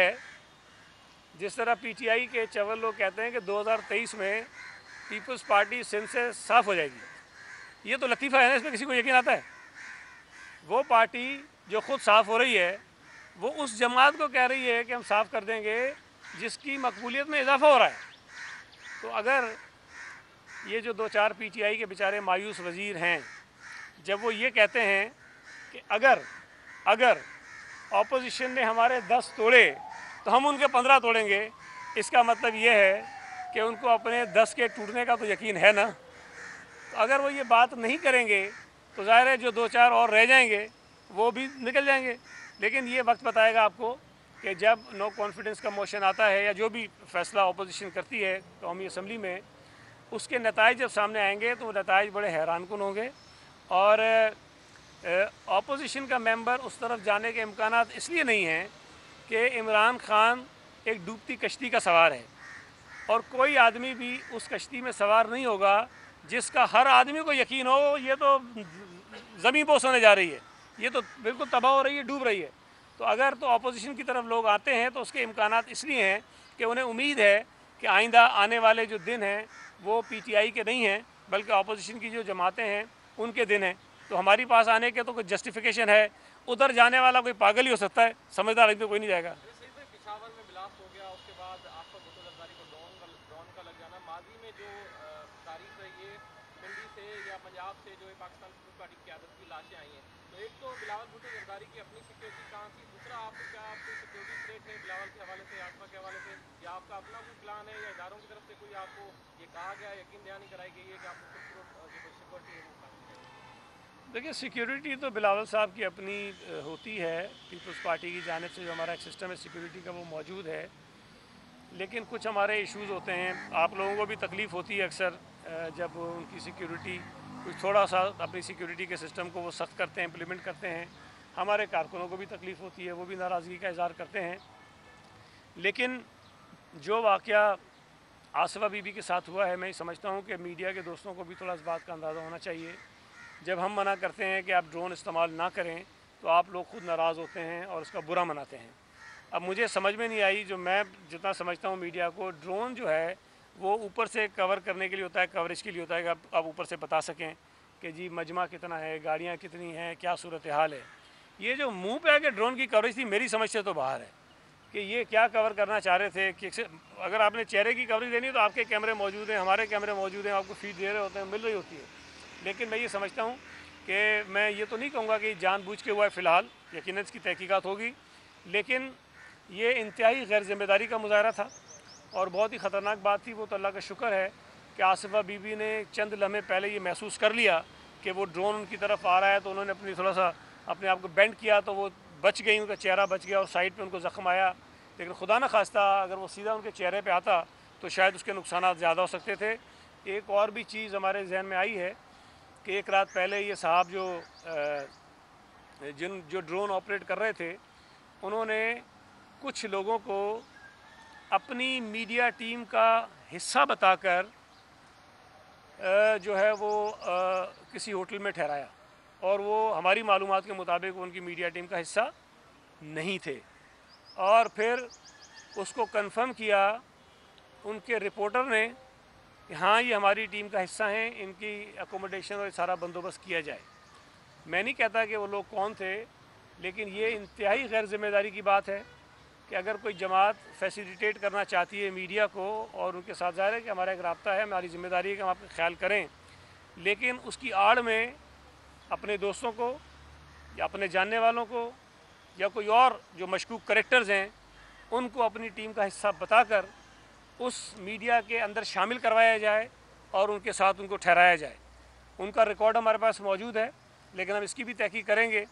है। जिस तरह पीटीआई के चवल लोग कहते हैं कि 2023 में पीपल्स पार्टी सिंध से साफ हो जाएगी, ये तो लतीफ़ा है ना, इसमें किसी को यकीन आता है? वो पार्टी जो खुद साफ हो रही है वो उस जमात को कह रही है कि हम साफ कर देंगे जिसकी मकबूलियत में इजाफा हो रहा है। तो अगर ये जो 2-4 पीटीआई के बेचारे मायूस वज़ीर हैं, जब वो ये कहते हैं कि अगर ऑपोजिशन ने हमारे 10 तोड़े तो हम उनके 15 तोड़ेंगे, इसका मतलब ये है कि उनको अपने 10 के टूटने का तो यकीन है ना। तो अगर वो ये बात नहीं करेंगे तो ज़ाहिर है जो 2-4 और रह जाएंगे वो भी निकल जाएंगे। लेकिन ये वक्त बताएगा आपको कि जब नो कॉन्फिडेंस का मोशन आता है या जो भी फैसला अपोजिशन करती है कौमी असम्बली में, उसके नताइज जब सामने आएंगे तो वो नताइज बड़े हैरानकुन होंगे। और अपोजिशन का मेंबर उस तरफ जाने के इम्कान इसलिए नहीं हैं कि इमरान खान एक डूबती कश्ती का सवार है और कोई आदमी भी उस कश्ती में सवार नहीं होगा जिसका हर आदमी को यकीन हो ये तो ज़मीन पोस होने जा रही है, ये तो बिल्कुल तबाह हो रही है, डूब रही है। तो अगर तो अपोजिशन की तरफ लोग आते हैं तो उसके इम्कानात इसलिए हैं कि उन्हें उम्मीद है कि आइंदा आने वाले जो दिन हैं वो पीटीआई के नहीं हैं बल्कि अपोजिशन की जो जमातें हैं उनके दिन हैं। तो हमारी पास आने के तो कोई जस्टिफिकेशन है, उधर जाने वाला कोई पागल ही हो सकता है, समझदार आदमी कोई नहीं जाएगा। पिशावर में ब्लास्ट हो गया, उसके बाद आपका भुट्टो जरदारी को ड्रोन का लग जाना, माजी में जो तारीख रही है पिंडी से या पंजाब से जो पाकिस्तान पीपल्स पार्टी की क्यादत की लाशें आई हैं, तो एक तो बिलावल भुट्टो जरदारी की अपनी सिक्योरिटी कहाँ थी, दूसरा आपको क्या आपको सिक्योरिटी थ्रेट है बिलावल के हवाले से, आसमा के हवाले से, या आपका अपना कोई प्लान है या इदारों की तरफ से कोई आपको ये कहा गया, यकीन दहानी कराई गई है कि आपको सिक्योरिटी है वो कहा? देखिए, सिक्योरिटी तो बिलावल साहब की अपनी होती है, पीपल्स पार्टी की जानिब से जो हमारा एक सिस्टम है सिक्योरिटी का वो मौजूद है। लेकिन कुछ हमारे इश्यूज़ होते हैं, आप लोगों को भी तकलीफ़ होती है अक्सर जब उनकी सिक्योरिटी कुछ थोड़ा सा अपनी सिक्योरिटी के सिस्टम को वो सख्त करते हैं, इम्प्लीमेंट करते हैं। हमारे कारकुनों को भी तकलीफ़ होती है, वो भी नाराज़गी का इज़हार करते हैं। लेकिन जो वाक़या आसिफा बीबी के साथ हुआ है, मैं समझता हूँ कि मीडिया के दोस्तों को भी थोड़ा इस बात का अंदाज़ा होना चाहिए। जब हम मना करते हैं कि आप ड्रोन इस्तेमाल ना करें तो आप लोग खुद नाराज़ होते हैं और उसका बुरा मनाते हैं। अब मुझे समझ में नहीं आई, जो मैं जितना समझता हूँ मीडिया को, ड्रोन जो है वो ऊपर से कवर करने के लिए होता है, कवरेज के लिए होता है कि आप ऊपर से बता सकें कि जी मजमा कितना है, गाड़ियाँ कितनी हैं, क्या सूरत हाल है। ये जो मुंह पे आके ड्रोन की कवरेज थी, मेरी समझ से तो बाहर है कि ये क्या कवर करना चाह रहे थे। कि अगर आपने चेहरे की कवरेज देनी है तो आपके कैमरे मौजूद हैं, हमारे कैमरे मौजूद हैं, आपको फीड दे रहे होते हैं, मिल रही होती है। लेकिन मैं ये समझता हूँ कि मैं ये तो नहीं कहूँगा कि जानबूझ के हुआ है, फ़िलहाल यकीनन इसकी तहकीकात होगी, लेकिन ये इंतहाई गैर ज़िम्मेदारी का मुजाहरा था और बहुत ही ख़तरनाक बात थी। वो तो अल्लाह का शुक्र है कि आसिफा बीबी ने चंद लम्हे पहले ये महसूस कर लिया कि वो ड्रोन उनकी तरफ आ रहा है, तो उन्होंने अपनी थोड़ा सा अपने आप को बेंड किया तो वो बच गई, उनका चेहरा बच गया और साइड पे उनको ज़ख्म आया। लेकिन खुदा न खास्ता अगर वो सीधा उनके चेहरे पे आता तो शायद उसके नुकसान ज़्यादा हो सकते थे। एक और भी चीज़ हमारे जहन में आई है कि एक रात पहले ये साहब जो ड्रोन ऑपरेट कर रहे थे, उन्होंने कुछ लोगों को अपनी मीडिया टीम का हिस्सा बताकर जो है वो किसी होटल में ठहराया और वो हमारी मालूमात के मुताबिक उनकी मीडिया टीम का हिस्सा नहीं थे। और फिर उसको कंफर्म किया उनके रिपोर्टर ने कि हाँ ये हमारी टीम का हिस्सा हैं, इनकी अकोमोडेशन और सारा बंदोबस्त किया जाए। मैं नहीं कहता कि वो लोग कौन थे, लेकिन ये इंतहाई गैर ज़िम्मेदारी की बात है कि अगर कोई जमात फैसिलिटेट करना चाहती है मीडिया को और उनके साथ ज़ाहिर है कि हमारा एक रब्ता है, हमारी ज़िम्मेदारी है कि हम आपका ख्याल करें, लेकिन उसकी आड़ में अपने दोस्तों को या अपने जानने वालों को या कोई और जो मशकूक करेक्टर्स हैं उनको अपनी टीम का हिस्सा बताकर उस मीडिया के अंदर शामिल करवाया जाए और उनके साथ उनको ठहराया जाए। उनका रिकॉर्ड हमारे पास मौजूद है, लेकिन हम इसकी भी तहकीक करेंगे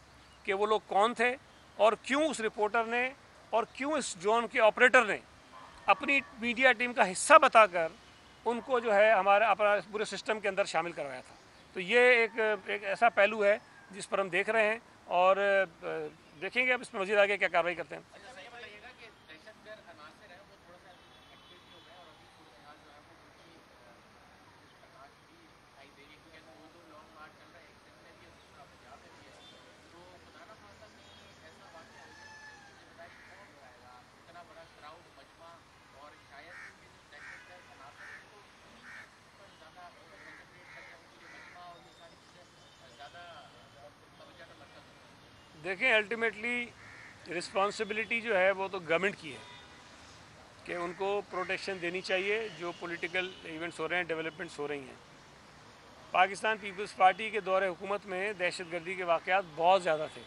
कि वो लोग कौन थे और क्यों उस रिपोर्टर ने और क्यों इस ड्रोन के ऑपरेटर ने अपनी मीडिया टीम का हिस्सा बताकर उनको जो है हमारे अपना पूरे सिस्टम के अंदर शामिल करवाया था। तो ये एक ऐसा पहलू है जिस पर हम देख रहे हैं और देखेंगे अब इस पर मज़ीद आगे क्या कार्रवाई करते हैं। देखें, अल्टीमेटली रिस्पॉन्सिबिलिटी जो है वो तो गवर्नमेंट की है कि उनको प्रोटेक्शन देनी चाहिए। जो पॉलिटिकल इवेंट्स हो रहे हैं, डेवलपमेंट्स हो रही हैं, पाकिस्तान पीपल्स पार्टी के दौरे हुकूमत में दहशतगर्दी के वाक़यात बहुत ज़्यादा थे।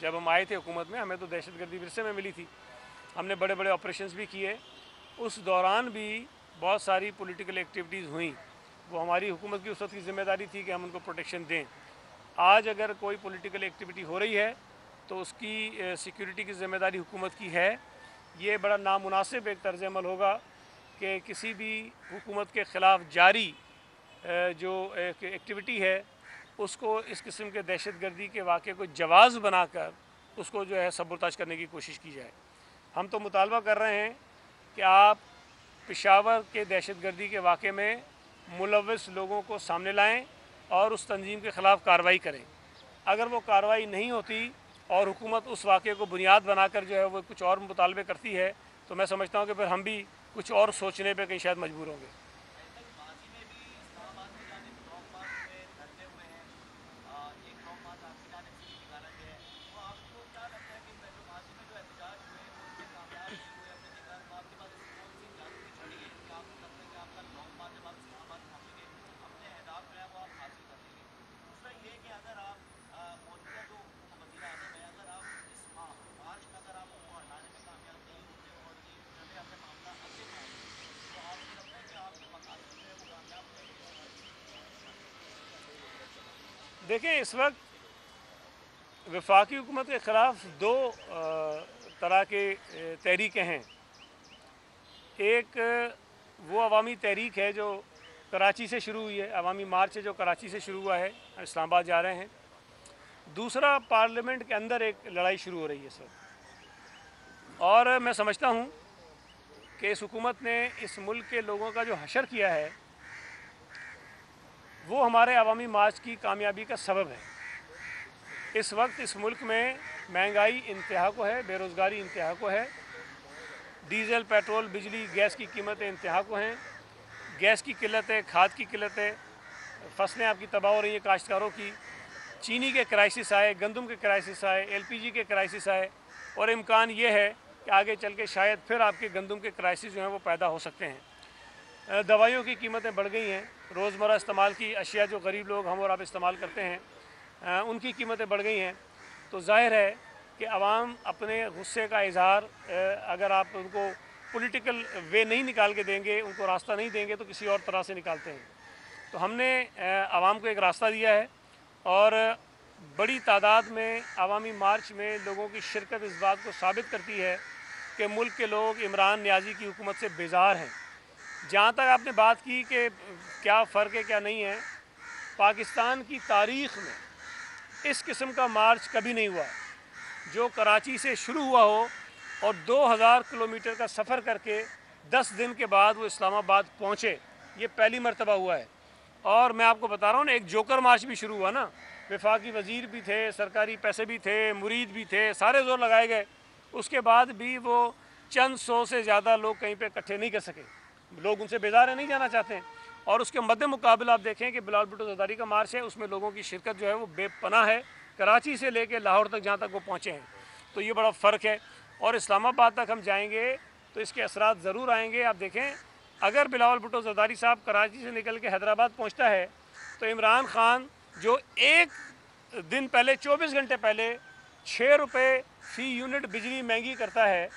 जब हम आए थे हुकूमत में, हमें तो दहशतगर्दी विरसे में मिली थी, हमने बड़े बड़े ऑपरेशंस भी किए। उस दौरान भी बहुत सारी पॉलिटिकल एक्टिविटीज़ हुई, वो हमारी हुकूमत की उस वक्त की ज़िम्मेदारी थी कि हम उनको प्रोटेक्शन दें। आज अगर कोई पॉलिटिकल एक्टिविटी हो रही है तो उसकी सिक्योरिटी की ज़िम्मेदारी हुकूमत की है। ये बड़ा नामुनासिब एक तर्ज़ अमल होगा कि किसी भी हुकूमत के ख़िलाफ़ जारी जो एक एक्टिविटी है उसको इस किस्म के दहशतगर्दी के वाक़े को जवाज़ बनाकर उसको जो है सबूताज करने की कोशिश की जाए। हम तो मुतालबा कर रहे हैं कि आप पेशावर के दहशतगर्दी के वाक़े में मुलव्वस लोगों को सामने लाएं और उस तंजीम के ख़िलाफ़ कार्रवाई करें। अगर वो कार्रवाई नहीं होती और हुकूमत उस वाक़े को बुनियाद बनाकर जो है वो कुछ और मुतालबे करती है, तो मैं समझता हूँ कि फिर हम भी कुछ और सोचने पे कहीं शायद मजबूर होंगे। देखें, इस वक्त वफाकी हुकूमत के ख़िलाफ़ दो तरह के तहरीकें हैं। एक वो अवामी तहरीक है जो कराची से शुरू हुई है, अवामी मार्च है जो कराची से शुरू हुआ है, इस्लामाबाद जा रहे हैं। दूसरा, पार्लियामेंट के अंदर एक लड़ाई शुरू हो रही है सर। और मैं समझता हूँ कि इस हुकूमत ने इस मुल्क के लोगों का जो हशर किया है वो हमारे अवामी मार्च की कामयाबी का सबब है। इस वक्त इस मुल्क में महंगाई इंतहा को है, बेरोज़गारी इंतहा को है, डीज़ल, पेट्रोल, बिजली, गैस की कीमतें इंतहा को हैं, गैस की किल्लत है, खाद की किल्लत है, फसलें आपकी तबाह हो रही हैं काश्तकारों की, चीनी के क्राइसिस आए, गंदम के क्राइसिस आए, LPG के क्राइसिस आए, और इम्कान ये है कि आगे चल के शायद फिर आपके गंदम के क्राइसिस जो हैं वो पैदा हो सकते हैं। दवाइयों की कीमतें बढ़ गई हैं, रोज़मर्रा इस्तेमाल की अशिया जो गरीब लोग हम और आप इस्तेमाल करते हैं उनकी कीमतें बढ़ गई हैं। तो ज़ाहिर है कि अवाम अपने गुस्से का इज़हार अगर आप उनको पॉलिटिकल वे नहीं निकाल के देंगे, उनको रास्ता नहीं देंगे, तो किसी और तरह से निकालते हैं। तो हमने अवाम को एक रास्ता दिया है और बड़ी तादाद में अवामी मार्च में लोगों की शिरकत इस बात को साबित करती है कि मुल्क के लोग इमरान नियाज़ी की हुकूमत से बेजार हैं। जहाँ तक आपने बात की कि क्या फ़र्क है क्या नहीं है, पाकिस्तान की तारीख़ में इस किस्म का मार्च कभी नहीं हुआ जो कराची से शुरू हुआ हो और 2000 किलोमीटर का सफ़र करके 10 दिन के बाद वो इस्लामाबाद पहुँचे। ये पहली मरतबा हुआ है। और मैं आपको बता रहा हूँ ना, एक जोकर मार्च भी शुरू हुआ ना, वफाकी वज़ीर भी थे, सरकारी पैसे भी थे, मुरीद भी थे, सारे जोर लगाए गए। उसके बाद भी वो चंद सौ से ज़्यादा लोग कहीं पे इकट्ठे नहीं कर सके। लोग उनसे बेजार है, नहीं जाना चाहते हैं। और उसके मद्दे मुकाबला आप देखें कि बिलावल भुट्टो ज़रदारी का मार्च है, उसमें लोगों की शिरकत जो है वो बेपनाह है, कराची से लेके लाहौर तक जहाँ तक वो पहुँचे हैं। तो ये बड़ा फ़र्क है। और इस्लामाबाद तक हम जाएंगे तो इसके असरात ज़रूर आएंगे। आप देखें, अगर बिलावल भुट्टो ज़रदारी साहब कराची से निकल के हैदराबाद पहुँचता है तो इमरान ख़ान जो एक दिन पहले 24 घंटे पहले 6 रुपये फ़ी यूनिट बिजली महंगी करता है,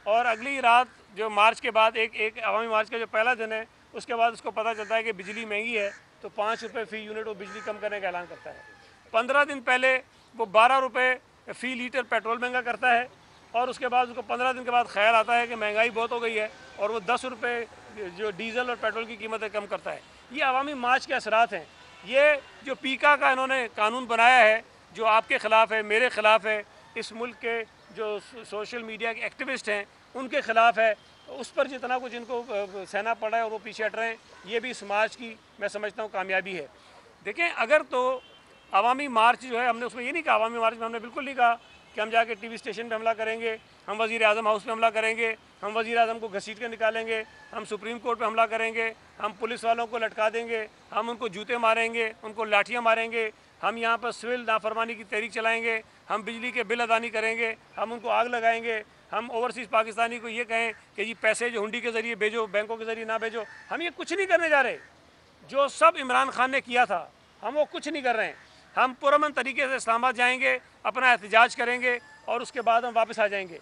और अगली रात जो मार्च के बाद एक अवामी मार्च का जो पहला दिन है उसके बाद उसको पता चलता है कि बिजली महंगी है, तो 5 रुपये फ़ी यूनिट वो बिजली कम करने का ऐलान करता है। 15 दिन पहले वो 12 रुपये फ़ी लीटर पेट्रोल महंगा करता है, और उसके बाद उसको 15 दिन के बाद ख्याल आता है कि महंगाई बहुत हो गई है और वो 10 रुपये जो डीज़ल और पेट्रोल की कीमतें कम करता है। ये अवामी मार्च के असरात हैं। ये जो पीका का इन्होंने कानून बनाया है जो आपके ख़िलाफ़ है, मेरे ख़िलाफ़ है, इस मुल्क के जो सोशल मीडिया के एक्टिविस्ट हैं उनके ख़िलाफ़ है, उस पर जितना कुछ इनको सहना पड़ा है और वो पीछे हट रहे हैं, ये भी समाज की मैं समझता हूँ कामयाबी है। देखें, अगर तो अवामी मार्च जो है, हमने उसमें ये नहीं कहा, अवामी मार्च में हमने बिल्कुल नहीं कहा कि हम जाके टीवी स्टेशन पे हमला करेंगे, हम वज़ीर आज़म हाउस पे हमला करेंगे, हम वज़ीर आज़म को घसीट के निकालेंगे, हम सुप्रीम कोर्ट पे हमला करेंगे, हम पुलिस वालों को लटका देंगे, हम उनको जूते मारेंगे, उनको लाठियाँ मारेंगे, हम यहाँ पर सिविल नाफरमानी की तहरीक चलाएँगे, हम बिजली के बिल अदा नहीं करेंगे, हम उनको आग लगाएंगे, हम ओवरसीज़ पाकिस्तानी को ये कहें कि जी पैसे जो हुंडी के ज़रिए भेजो, बैंकों के ज़रिए ना भेजो, हम ये कुछ नहीं करने जा रहे। जो सब इमरान खान ने किया था हम वो कुछ नहीं कर रहे हैं। हम पुरअमन तरीके से इस्लामाबाद जाएंगे, अपना एहतजाज करेंगे और उसके बाद हम वापस आ जाएंगे।